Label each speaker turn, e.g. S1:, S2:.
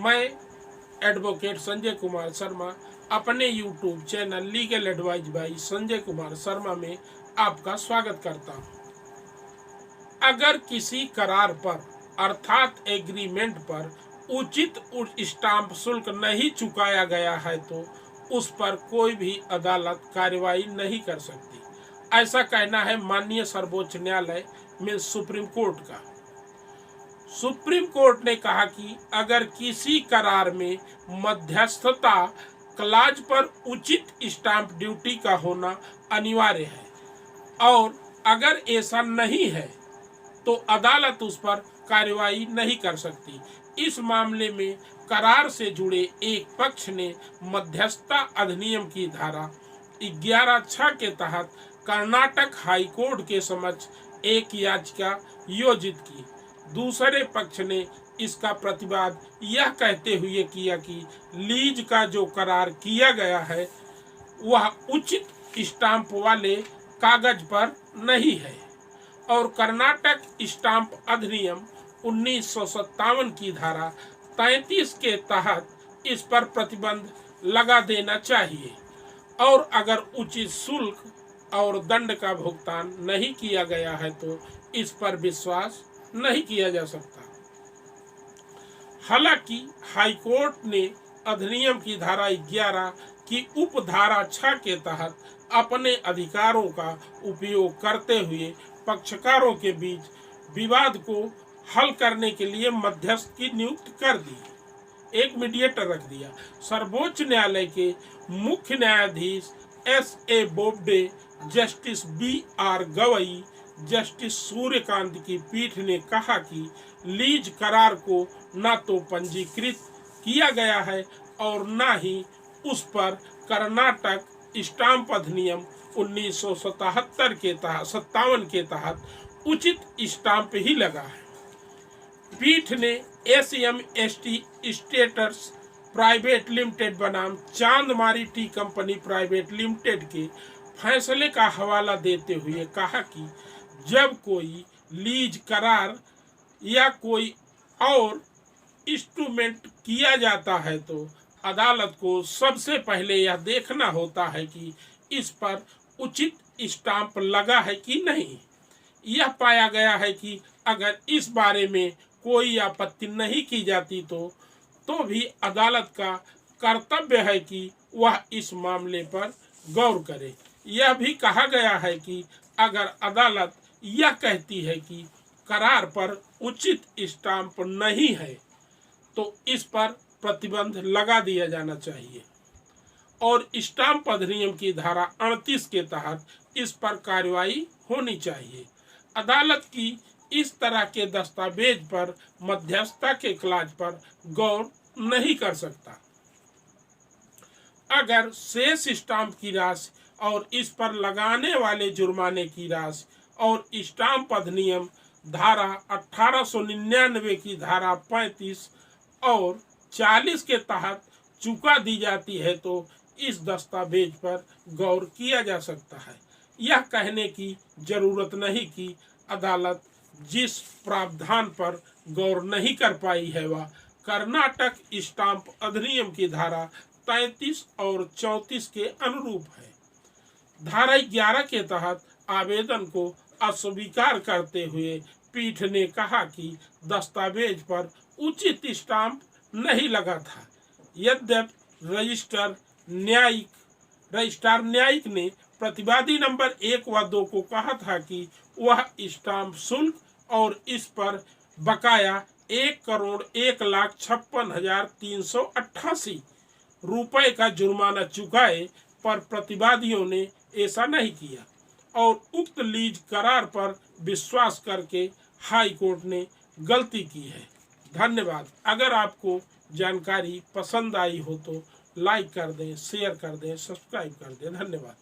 S1: मैं एडवोकेट संजय कुमार शर्मा अपने YouTube channel legal advice by Sanjay Kumar Sharma में आपका स्वागत करता हूं। अगर किसी करार पर अर्थात एग्रीमेंट पर उचित स्टाम्प शुल्क नहीं चुकाया गया है तो उस पर कोई भी अदालत कार्रवाई नहीं कर सकती। ऐसा कहना है माननीय सर्वोच्च न्यायालय में सुप्रीम कोर्ट का। सुप्रीम कोर्ट ने कहा कि अगर किसी करार में मध्यस्थता क्लॉज पर उचित स्टाम्प ड्यूटी का होना अनिवार्य है और अगर ऐसा नहीं है तो अदालत उस पर कार्रवाई नहीं कर सकती। इस मामले में करार से जुड़े एक पक्ष ने मध्यस्थता अधिनियम की धारा 11(6) के तहत कर्नाटक हाई कोर्ट के समक्ष एक याचिका योजित की। दूसरे पक्ष ने इसका प्रतिवाद यह कहते हुए किया कि लीज का जो करार किया गया है वह उचित स्टाम्प वाले कागज पर नहीं है और कर्नाटक स्टाम्प अधिनियम 1957 की धारा 33 के तहत इस पर प्रतिबंध लगा देना चाहिए और अगर उचित शुल्क और दंड का भुगतान नहीं किया गया है तो इस पर विश्वास नहीं किया जा सकता। हालांकि हाईकोर्ट ने अधिनियम की धारा 11 की उपधारा 6 के तहत अपने अधिकारों का उपयोग करते हुए पक्षकारों के बीच विवाद को हल करने के लिए मध्यस्थ की नियुक्ति कर दी, एक मीडिएटर रख दिया। सर्वोच्च न्यायालय के मुख्य न्यायाधीश S.A. Bobde, justice B.R. Gavai, justice Suryakant की पीठ ने कहा कि लीज करार को न तो पंजीकृत किया गया है और न ही उस पर कर्नाटक स्टाम्प अधिनियम 1957 के तहत उचित स्टाम्प ही लगा है। पीठ ने SMST स्टेटस प्राइवेट लिमिटेड बनाम चांदमारी टी कंपनी प्राइवेट लिमिटेड के फैसले का हवाला देते हुए कहा कि जब कोई लीज करार या कोई और इंस्ट्रूमेंट किया जाता है तो अदालत को सबसे पहले यह देखना होता है कि इस पर उचित स्टाम्प लगा है कि नहीं। यह पाया गया है कि अगर इस बारे में कोई आपत्ति नहीं की जाती तो भी अदालत का कर्तव्य है कि वह इस मामले पर गौर करे। यह भी कहा गया है कि अगर अदालत यह कहती है कि करार पर उचित स्टाम्प नहीं है तो इस पर प्रतिबंध लगा दिया जाना चाहिए और स्टाम्प अधिनियम की धारा 38 के तहत इस पर कार्रवाई होनी चाहिए। अदालत की इस तरह के दस्तावेज पर मध्यस्थता के क्लॉज पर गौर नहीं कर सकता। अगर शेष स्टाम्प की राशि और इस पर लगाने वाले जुर्माने की राशि और स्टाम्प अधिनियम धारा 1899 की धारा 35 और 40 के तहत चुका दी जाती है तो इस दस्तावेज पर गौर किया जा सकता है। यह कहने की जरूरत नहीं कि अदालत जिस प्रावधान पर गौर नहीं कर पाई है वह कर्नाटक स्टाम्प अधिनियम की धारा 33 और 34 के अनुरूप है। धारा 11 के तहत आवेदन को अस्वीकार करते हुए पीठ ने कहा कि दस्तावेज पर उचित स्टाम्प नहीं लगा था। यद्यपि रजिस्ट्रार न्यायिक ने प्रतिवादी नंबर 1 व 2 को कहा था कि वह स्टाम्प शुल्क और इस पर बकाया 1,01,56,388 रुपए का जुर्माना चुकाए, पर प्रतिवादियों ने ऐसा नहीं किया और उक्त लीज करार पर विश्वास करके हाई कोर्ट ने गलती की है। धन्यवाद। अगर आपको जानकारी पसंद आई हो तो लाइक कर दें, शेयर कर दें, सब्सक्राइब कर दें। धन्यवाद।